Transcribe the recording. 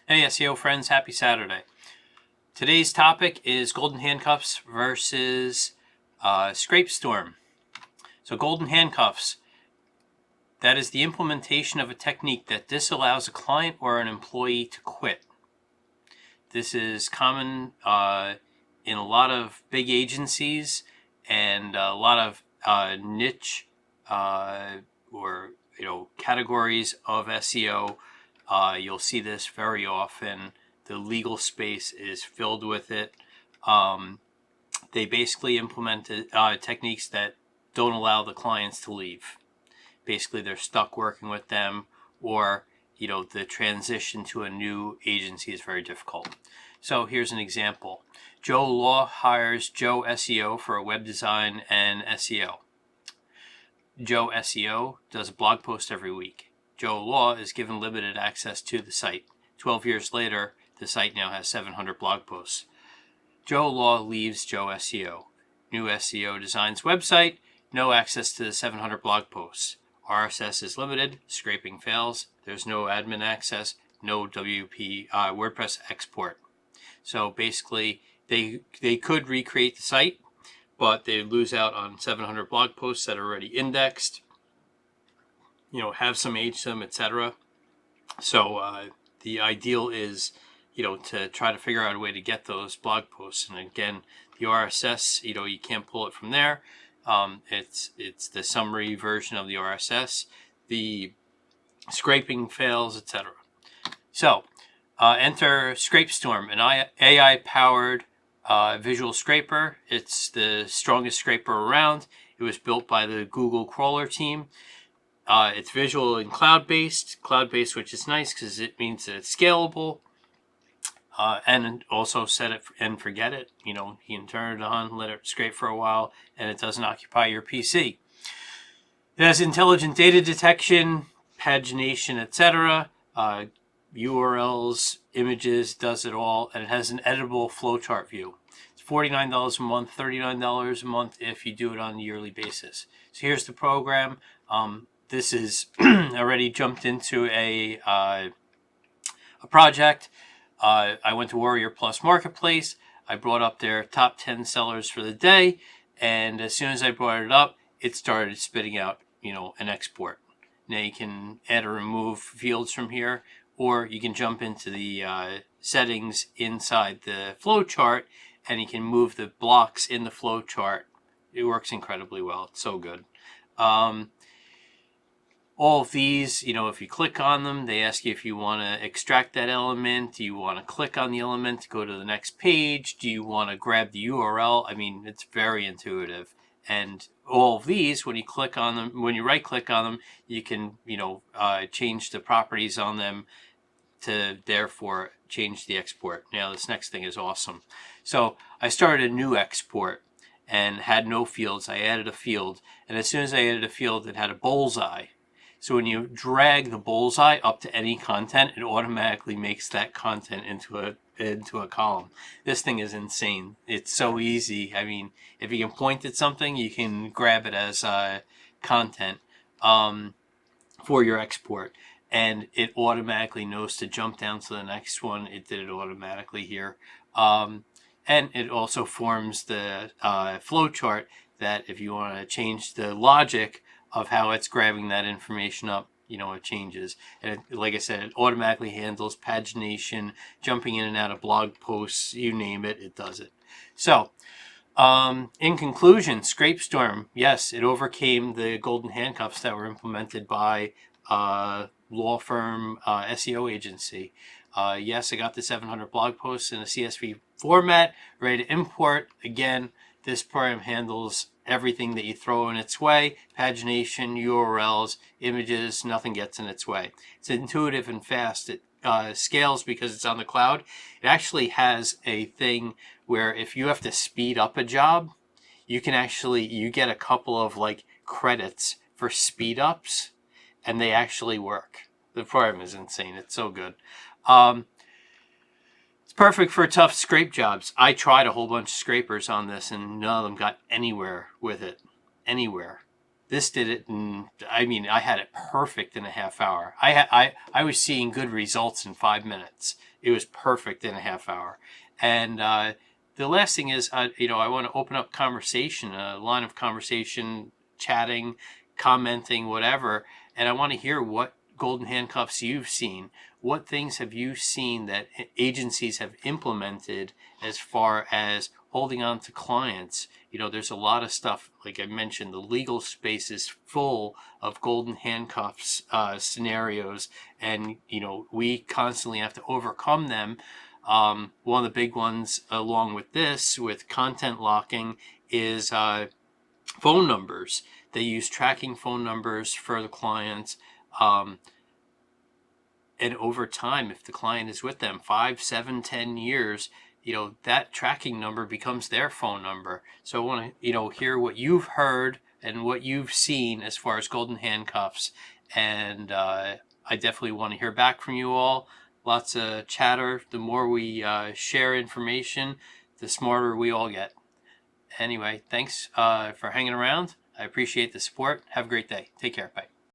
Hey SEO friends, happy Saturday. Today's topic is golden handcuffs versus scrape storm. So golden handcuffs, that is the implementation of a technique that disallows a client or an employee to quit. This is common in a lot of big agencies and a lot of niche or categories of SEO. You'll see this very often. The legal space is filled with it. They basically implemented techniques that don't allow the clients to leave. Basically, they're stuck working with them, or the transition to a new agency is very difficult. So here's an example. Joe Law hires Joe SEO for a web design and SEO. Joe SEO does a blog post every week. Joe Law is given limited access to the site. 12 years later, the site now has 700 blog posts. Joe Law leaves Joe SEO. New SEO designs website, no access to the 700 blog posts. RSS is limited, scraping fails, there's no admin access, no WordPress export. So basically, they could recreate the site, but they lose out on 700 blog posts that are already indexed, have some HSIM, etc. So the ideal is, to try to figure out a way to get those blog posts. And again, the RSS, you can't pull it from there. It's the summary version of the RSS. The scraping fails, etc. So enter ScrapeStorm, an AI-powered visual scraper. It's the strongest scraper around. It was built by the Google crawler team. It's visual and cloud-based, which is nice because it means that it's scalable. And also set it and forget it. You can turn it on, let it scrape for a while, and it doesn't occupy your PC. It has intelligent data detection, pagination, etc. URLs, images, does it all, and it has an editable flowchart view. It's $49 a month, $39 a month if you do it on a yearly basis. So here's the program. This is already jumped into a project. I went to Warrior Plus Marketplace. I brought up their top 10 sellers for the day, and as soon as I brought it up, it started spitting out, an export. Now you can add or remove fields from here, or you can jump into the settings inside the flowchart, and you can move the blocks in the flowchart. It works incredibly well. It's so good. All of these, if you click on them, they ask you if you want to extract that element. Do you want to click on the element to go to the next page? Do you want to grab the URL? I mean, it's very intuitive. And all of these, when you click on them, when you right click on them, you can, change the properties on them to therefore change the export. Now, this next thing is awesome. So I started a new export and had no fields. I added a field. And as soon as I added a field, it had a bullseye. So when you drag the bullseye up to any content, it automatically makes that content into a column. This thing is insane. It's so easy. I mean, if you can point at something, you can grab it as content for your export, and it automatically knows to jump down to the next one. It did it automatically here, and it also forms the flowchart that if you want to change the logic of how it's grabbing that information up, it changes. And like I said, it automatically handles pagination, jumping in and out of blog posts, you name it, it does it. So, in conclusion, ScrapeStorm, yes, it overcame the golden handcuffs that were implemented by law firm SEO agency. Yes, I got the 700 blog posts in a CSV format, ready to import. Again, this program handles everything that you throw in its way. Pagination, URLs, images, nothing gets in its way. It's intuitive and fast. It scales because it's on the cloud. It actually has a thing where if you have to speed up a job, you get a couple of credits for speed ups, and they actually work. The program is insane. It's so good. It's perfect for tough scrape jobs. I tried a whole bunch of scrapers on this, and none of them got anywhere with it. Anywhere. This did it, and I had it perfect in a half hour. I was seeing good results in 5 minutes. it was perfect in a half hour. And the last thing is, I want to open up conversation, a line of conversation, chatting, commenting, whatever. And I want to hear what golden handcuffs you've seen. What things have you seen that agencies have implemented as far as holding on to clients? There's a lot of stuff, like I mentioned, the legal space is full of golden handcuffs scenarios, and we constantly have to overcome them. One of the big ones, along with this, with content locking, is phone numbers. They use tracking phone numbers for the clients. And over time, if the client is with them 5, 7, 10 years, that tracking number becomes their phone number. So I want to, hear what you've heard and what you've seen as far as golden handcuffs. And I definitely want to hear back from you all. Lots of chatter. The more we share information, the smarter we all get. Anyway, thanks for hanging around. I appreciate the support. Have a great day. Take care. Bye.